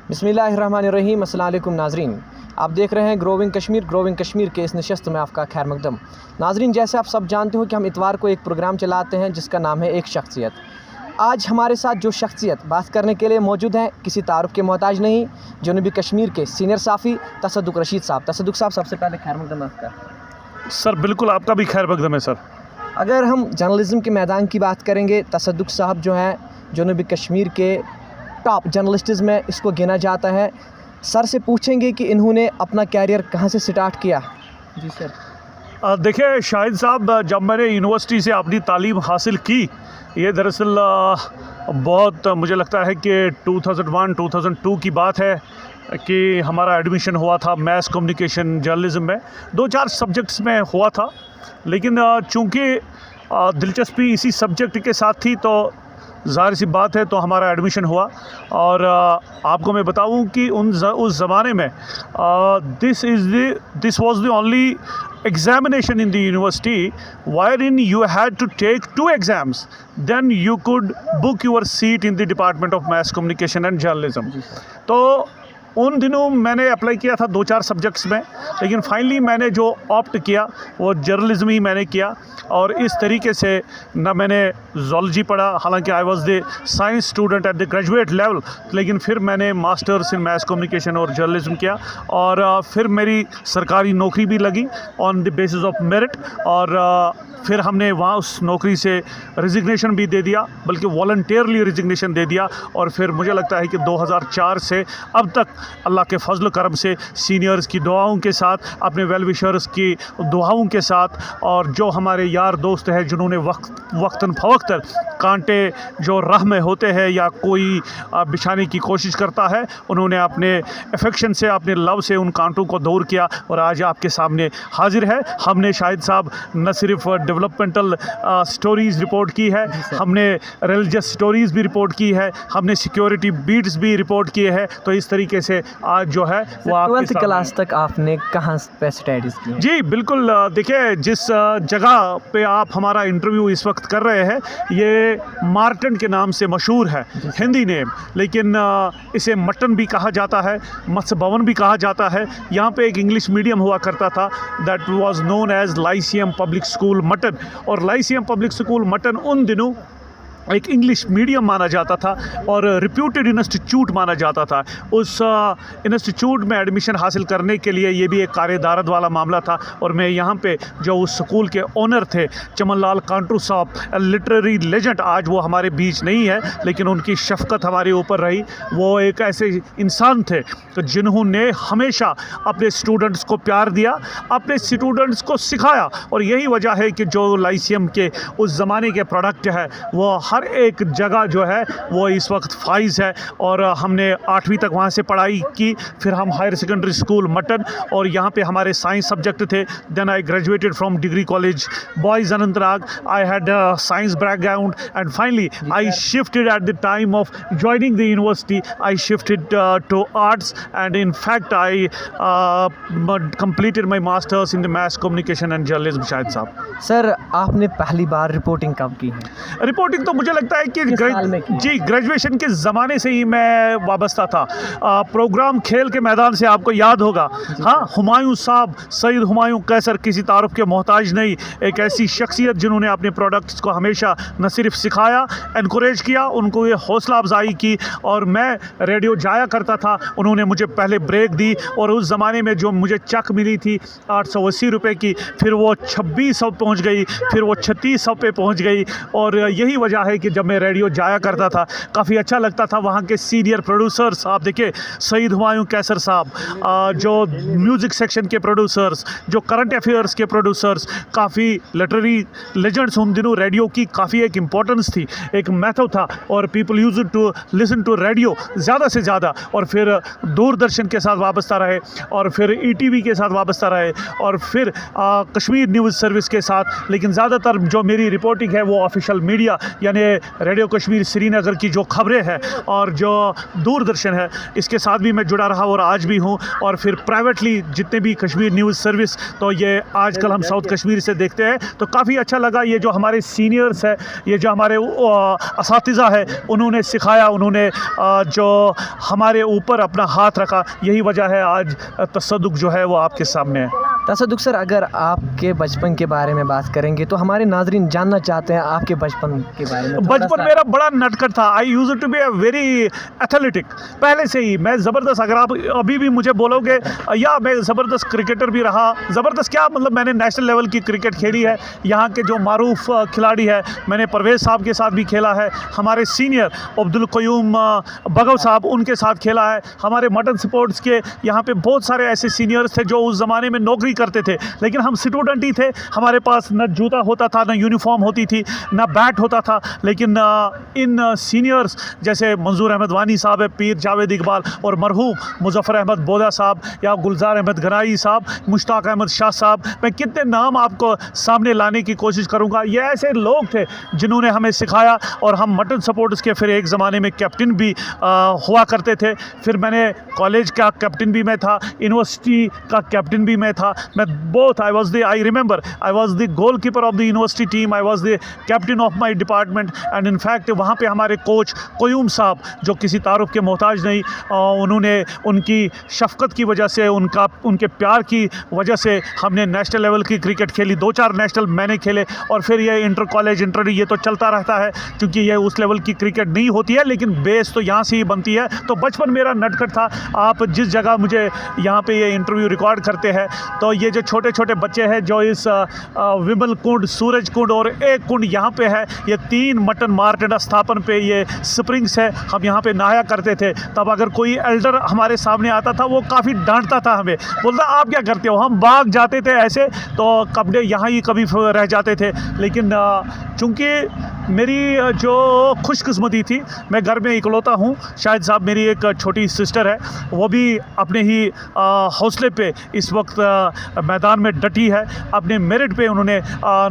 बिस्मिल्लाहिर्रहमानिर्रहीम। अस्सलाम वालेकुम नाज़रीन, आप देख रहे हैं ग्रोविंग कश्मीर के इस नशस्त में आपका खैर मकदम। नाज़रीन, जैसे आप सब जानते हो कि हम इतवार को एक प्रोग्राम चलाते हैं जिसका नाम है एक शख्सियत। आज हमारे साथ जो शख्सियत बात करने के लिए मौजूद हैं किसी तारुफ के मोहताज नहीं, जनूबी कश्मीर के सीनियर साफ़ी तसद्दुक़ रशीद साहब। तसद्दुक़ साहब, सबसे पहले खैर मकदम आपका। सर बिल्कुल, आपका भी खैर मकदम है सर। अगर हम जर्नलिज़म के मैदान की बात करेंगे, तसद्दुक़ साहब जो हैं जनूबी कश्मीर के टॉप जर्नलिस्ट्स में इसको गिना जाता है। सर से पूछेंगे कि इन्होंने अपना कैरियर कहाँ से स्टार्ट किया। जी सर। देखिए शाहिद साहब, जब मैंने यूनिवर्सिटी से अपनी तालीम हासिल की, ये दरअसल बहुत मुझे लगता है कि 2001-2002 की बात है कि हमारा एडमिशन हुआ था मैस कम्युनिकेशन जर्नलिज़म में। 2-4 सब्जेक्ट्स में हुआ था, लेकिन चूँकि दिलचस्पी इसी सब्जेक्ट के साथ थी तो ज़ाहिर सी बात है तो हमारा एडमिशन हुआ। और आपको मैं बताऊं कि उस ज़माने में this was the only examination in the university wherein you had to take 2 exams, then you could book your seat in the Department of Mass Communication and Journalism। तो उन दिनों मैंने अप्लाई किया था 2-4 सब्जेक्ट्स में, लेकिन फाइनली मैंने जो ऑप्ट किया वो जर्नलिज्म ही मैंने किया। और इस तरीके से ना मैंने ज़ूलॉजी पढ़ा, हालांकि I was the science student at the graduate level, लेकिन फिर मैंने मास्टर्स इन मैस कम्युनिकेशन और जर्नलिज्म किया। और फिर मेरी सरकारी नौकरी भी लगी on the basis of merit. और फिर हमने वहाँ उस नौकरी से रिजिग्नेशन भी दे दिया, बल्कि वॉलंटियरली रिजिग्नेशन दे दिया। और फिर मुझे लगता है कि 2004 से अब तक अल्लाह के फजल करम से सीनियर्स की दुआओं के साथ, अपने वेल विशर्स की दुआओं के साथ, और जो हमारे यार दोस्त हैं जिन्होंने वक्तन फ़वक्तन कांटे जो राह में होते हैं या कोई बिछाने की कोशिश करता है, उन्होंने अपने अफेक्शन से, अपने लव से उन कांटों को दूर किया और आज आपके सामने हाजिर है। हमने शाहिद साहब न सिर्फ डेवलपमेंटल स्टोरीज़ रिपोर्ट की है, हमने रिलीजियस स्टोरीज़ भी रिपोर्ट की है, हमने सिक्योरिटी बीट्स भी रिपोर्ट किए हैं। तो इस तरीके से आज जो है वो आप 12th क्लास तक आपने कहाँ पे स्टडीज़ की? जी बिल्कुल, देखिए जिस जगह पे आप हमारा इंटरव्यू इस वक्त कर रहे हैं ये मार्टन के नाम से मशहूर है, हिंदी नेम, लेकिन इसे मटन भी कहा जाता है, मत्स्य भवन भी कहा जाता है। यहाँ पे एक इंग्लिश मीडियम हुआ करता था, that was known as Lyceum public school Mattan. और लाइसियम पब्लिक स्कूल मटन उन दिनों एक इंग्लिश मीडियम माना जाता था और रिप्यूटेड इंस्टीट्यूट माना जाता था। उस इंस्टीट्यूट में एडमिशन हासिल करने के लिए ये भी एक कार्यदारद वाला मामला था। और मैं यहाँ पे जो उस स्कूल के ओनर थे चमन लाल कांटू साहब, लिटरेरी लेजेंड, आज वो हमारे बीच नहीं है, लेकिन उनकी शफ़क़त हमारे ऊपर रही। वो एक ऐसे इंसान थे जिन्होंने हमेशा अपने स्टूडेंट्स को प्यार दिया, अपने स्टूडेंट्स को सिखाया। और यही वजह है कि जो लाइसियम के उस ज़माने के प्रोडक्ट है वो हर एक जगह जो है वो इस वक्त फाइज है। और हमने 8वीं तक वहाँ से पढ़ाई की, फिर हम हायर सेकेंडरी स्कूल मटन, और यहाँ पे हमारे साइंस सब्जेक्ट थे। Then I graduated from degree college boys Anantnag. I had science background and finally I shifted at the time of joining the university, I shifted to arts and in fact I completed my masters in the mass communication and journalism। Shahid साहब, sir आपने पहली बार reporting कब की है? Reporting तो मुझे लगता है कि जी ग्रेजुएशन के ज़माने से ही मैं वाबस्ता था। प्रोग्राम खेल के मैदान से आपको याद होगा, हाँ, हुमायूं साहब, सईद हुमायूं कैसर, किसी तारुफ के मोहताज नहीं, एक ऐसी शख्सियत जिन्होंने अपने प्रोडक्ट्स को हमेशा न सिर्फ सिखाया, इनकरेज किया, उनको ये हौसला अफजाई की। और मैं रेडियो जाया करता था, उन्होंने मुझे पहले ब्रेक दी। और उस ज़माने में जो मुझे चक मिली थी 880 रुपये की, फिर वो 2600 पहुँच गई, फिर वो 3600 पे पहुँच गई। और यही वजह है कि जब मैं रेडियो जाया करता था काफ़ी अच्छा लगता था। वहाँ के सीनियर प्रोड्यूसर्स आप देखिए, सईद हुमायूं कैसर साहब, जो म्यूज़िक सेक्शन के प्रोड्यूसर्स, जो करंट अफेयर्स के प्रोड्यूसर्स, काफ़ी लिटरेरी लेजेंड्स। उन दिनों रेडियो की काफ़ी एक इम्पोर्टेंस थी, एक महत्व था, और people use to listen to radio ज़्यादा से ज़्यादा। और फिर दूरदर्शन के साथ वाबस्ता रहे, और फिर ETV के साथ वाबस्ता रहे, और फिर कश्मीर न्यूज़ सर्विस के साथ। लेकिन ज़्यादातर जो मेरी रिपोर्टिंग है वो ऑफिशियल मीडिया यानी ये रेडियो कश्मीर श्रीनगर की जो खबरें हैं और जो दूरदर्शन है इसके साथ भी मैं जुड़ा रहा और आज भी हूँ। और फिर प्राइवेटली जितने भी कश्मीर न्यूज़ सर्विस, तो ये आजकल हम साउथ कश्मीर से देखते हैं, तो काफ़ी अच्छा लगा। ये जो हमारे सीनियर्स है, ये जो हमारे असातिज़ा है, उन्होंने सिखाया, उन्होंने जो हमारे ऊपर अपना हाथ रखा, यही वजह है आज तसद्दुक जो है वो आपके सामने है। तसद्दुक सर, अगर आपके बचपन के बारे में बात करेंगे तो हमारे नाजरीन जानना चाहते हैं आपके बचपन के बारे में। बचपन मेरा बड़ा नटखट था। I used to be a very athletic, पहले से ही मैं ज़बरदस्त। अगर आप अभी भी मुझे बोलोगे या मैं ज़बरदस्त क्रिकेटर भी रहा, ज़बरदस्त क्या मतलब, मैंने नेशनल लेवल की क्रिकेट खेली है। यहाँ के जो मारूफ खिलाड़ी है, मैंने परवेज़ साहब के साथ भी खेला है, हमारे सीनियर अब्दुल क़य्यूम बगव साहब, उनके साथ खेला है। हमारे मटन स्पोर्ट्स के यहाँ पे बहुत सारे ऐसे सीनियर्स थे जो उस ज़माने में नौकरी करते थे, लेकिन हम स्टूडेंट ही थे। हमारे पास न जूता होता था, न यूनिफॉर्म होती थी, न बैट होता था। लेकिन इन सीनियर्स जैसे मंजूर अहमद वानी साहब है, पीर जावेद इकबाल और मरहूम मुजफ्फर अहमद बोदा साहब या गुलजार अहमद गनाई साहब, मुश्ताक अहमद शाह साहब, मैं कितने नाम आपको सामने लाने की कोशिश करूँगा। ये ऐसे लोग थे जिन्होंने हमें सिखाया। और हम मटन सपोर्ट्स के फिर एक ज़माने में कैप्टन भी हुआ करते थे। फिर मैंने कॉलेज का कैप्टन भी मैं था, यूनिवर्सिटी का कैप्टन भी मैं था। मैं both, I remember I was the goalkeeper of the university team, I was the captain of my department, and in fact वहाँ पे हमारे कोच क़य्यूम साहब, जो किसी तारुफ के मोहताज नहीं, उन्होंने उनकी शफ़क़त की वजह से, उनके प्यार की वजह से हमने नेशनल लेवल की क्रिकेट खेली। 2-4 नेशनल मैंने खेले। और फिर ये इंटर कॉलेज इंटर ये तो चलता रहता है, क्योंकि ये उस लेवल की क्रिकेट नहीं होती है, लेकिन बेस तो यहाँ से ही बनती है। तो बचपन मेरा नटखट था। आप जिस जगह मुझे यहाँ पे ये इंटरव्यू रिकॉर्ड करते हैं, तो ये जो छोटे छोटे बच्चे हैं जो इस विमल कुंड, सूरज कुंड और एक कुंड यहाँ पे है, ये 3 मटन मार्केट स्थापन पे ये स्प्रिंग्स है, हम यहाँ पे नहाया करते थे। तब अगर कोई एल्डर हमारे सामने आता था, वो काफ़ी डांटता था हमें, बोलता आप क्या करते हो। हम भाग जाते थे ऐसे, तो कपड़े यहाँ ही कभी रह जाते थे। लेकिन चूँकि मेरी जो खुशकिस्मती थी, मैं घर में इकलौता हूँ। शाहिद साहब, मेरी एक छोटी सिस्टर है, वो भी अपने ही हौसले पे इस वक्त मैदान में डटी है। अपने मेरिट पे उन्होंने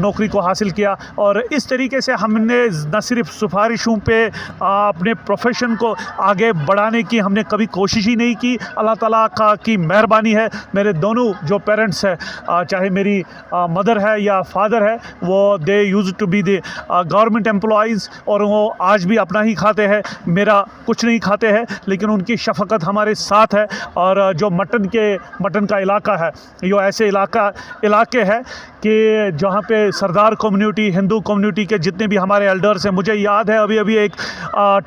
नौकरी को हासिल किया। और इस तरीके से हमने न सिर्फ सिफारिशों पे अपने प्रोफेशन को आगे बढ़ाने की हमने कभी कोशिश ही नहीं की। अल्लाह ताला की मेहरबानी है। मेरे दोनों जो पेरेंट्स हैं, चाहे मेरी मदर है या फादर है, वो they used to be the government employees, और वो आज भी अपना ही खाते हैं, मेरा कुछ नहीं खाते हैं। लेकिन उनकी शफ़क़त हमारे साथ है। और जो मटन का इलाका है, ये ऐसे इलाके हैं कि जहाँ पे सरदार कम्युनिटी, हिंदू कम्युनिटी के जितने भी हमारे एल्डर्स हैं, मुझे याद है अभी एक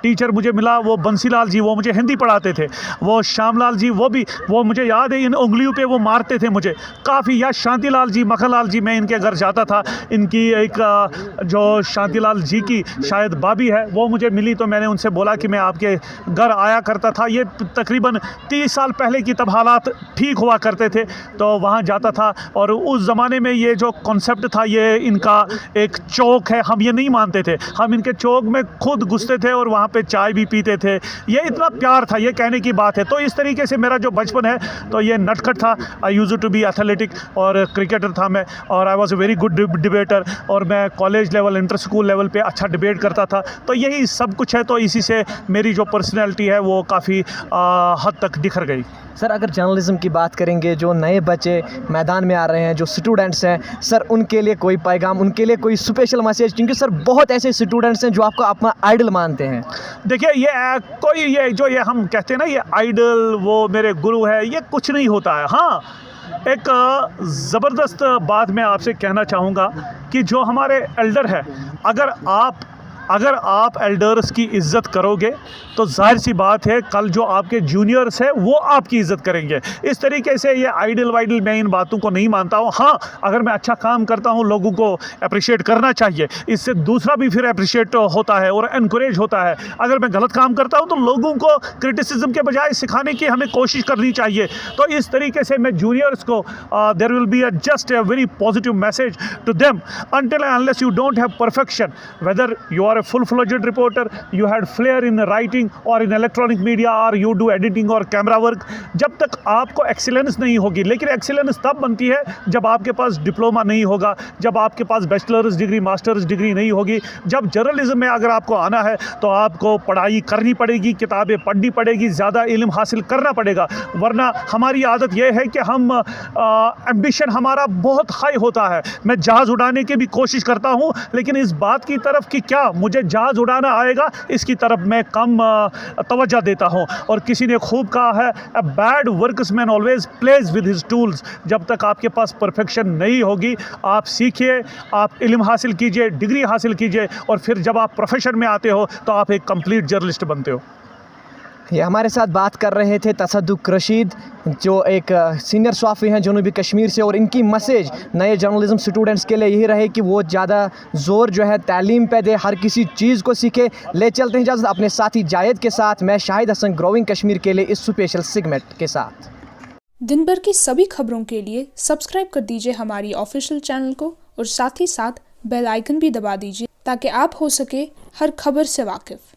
टीचर मुझे मिला, वो बंसीलाल जी, वो मुझे हिंदी पढ़ाते थे। वो श्यामलाल जी, वो मुझे याद है इन उंगलियों पे वो मारते थे मुझे काफ़ी। या शांतिलाल जी, मखनलाल जी, मैं इनके घर जाता था। इनकी एक जो शांतिलाल जी की शायद भाभी है, वो मुझे मिली, तो मैंने उनसे बोला कि मैं आपके घर आया करता था। ये तकरीबन 30 साल पहले की तब हालात ठीक हुआ करते थे, तो वहाँ जाता था। और उस ज़माने में ये जो कॉन्सेप्ट था, ये इनका एक चौक है, हम ये नहीं मानते थे। हम इनके चौक में खुद घुसते थे और वहाँ पे चाय भी पीते थे। ये इतना प्यार था, ये कहने की बात है। तो इस तरीके से मेरा जो बचपन है, तो ये नटखट था। I used to B athletic, और क्रिकेटर था मैं, और I was a very good debater. और मैं college level, inter school level पे अच्छा डिबेट करता था। तो यही सब कुछ है। तो इसी से मेरी जो पर्सनैलिटी है वो काफ़ी हद तक निखर गई। सर, अगर जर्नलिज़म की बात करेंगे, जो नए बच्चे मैदान में आ रहे हैं, जो स्टूडेंट्स हैं, सर उनके लिए कोई पैगाम, उनके लिए कोई स्पेशल मैसेज, क्योंकि सर बहुत ऐसे स्टूडेंट्स हैं जो आपको अपना आइडल मानते हैं। देखिए, ये हम कहते हैं ना, ये आइडल, वो मेरे गुरु है, ये कुछ नहीं होता है। हाँ, एक ज़बरदस्त बात मैं आपसे कहना चाहूँगा कि जो हमारे एल्डर है, अगर आप एल्डर्स की इज़्ज़त करोगे, तो जाहिर सी बात है कल जो आपके जूनियर्स हैं वो आपकी इज़्ज़त करेंगे। इस तरीके से ये आइडल वाइडल, मैं इन बातों को नहीं मानता हूँ। हाँ, अगर मैं अच्छा काम करता हूँ, लोगों को अप्रिशिएट करना चाहिए, इससे दूसरा भी फिर अप्रिशिएट होता है और इनकरेज होता है। अगर मैं गलत काम करता हूँ, तो लोगों को क्रिटिसिज्म के बजाय सिखाने की हमें कोशिश करनी चाहिए। तो इस तरीके से मैं जूनियर्स को there will be just a very positive message to them, until and unless you don't have perfection, whether you are are a full-fledged reporter, you had flair in writing or in electronic media, or you do editing or camera work. जब तक आपको excellence नहीं होगी, लेकिन excellence तब बनती है जब आपके पास डिप्लोमा नहीं होगा, जब आपके पास बैचलर्स डिग्री मास्टर्स डिग्री नहीं होगी। जब जर्नलिज्म में अगर आपको आना है तो आपको पढ़ाई करनी पड़ेगी, किताबें पढ़नी पड़ेगी, ज़्यादा इल्म हासिल करना पड़ेगा। वरना हमारी आदत यह है कि हम एम्बिशन हमारा बहुत हाई होता है। मैं जहाज़ उड़ाने की भी कोशिश करता हूँ, लेकिन इस बात की तरफ कि क्या मुझे जहाज़ उड़ाना आएगा, इसकी तरफ मैं कम तवज्जो देता हूँ। और किसी ने खूब कहा है, a bad workman always plays with his tools. जब तक आपके पास परफेक्शन नहीं होगी, आप सीखिए, आप इल्म हासिल कीजिए, डिग्री हासिल कीजिए, और फिर जब आप प्रोफेशन में आते हो तो आप एक कंप्लीट जर्नलिस्ट बनते हो। ये हमारे साथ बात कर रहे थे तसद्दुक़ रशीद, जो एक सीनियर सहाफ़ी हैं जनूबी कश्मीर से, और इनकी मैसेज नए जर्नलिज़म स्टूडेंट्स के लिए यही रहे कि वो ज़्यादा ज़ोर जो है तालीम पे दे, हर किसी चीज़ को सीखे। ले चलते हैं इजाज़त अपने साथी जायद के साथ, मैं शाहिद हसन ग्रोविंग कश्मीर के लिए इस स्पेशल सेगमेंट के साथ। दिन भर की सभी खबरों के लिए सब्सक्राइब कर दीजिए हमारी ऑफिशियल चैनल को, और साथ ही साथ बेल आइकन भी दबा दीजिए ताकि आप हो सके हर खबर से वाकिफ़।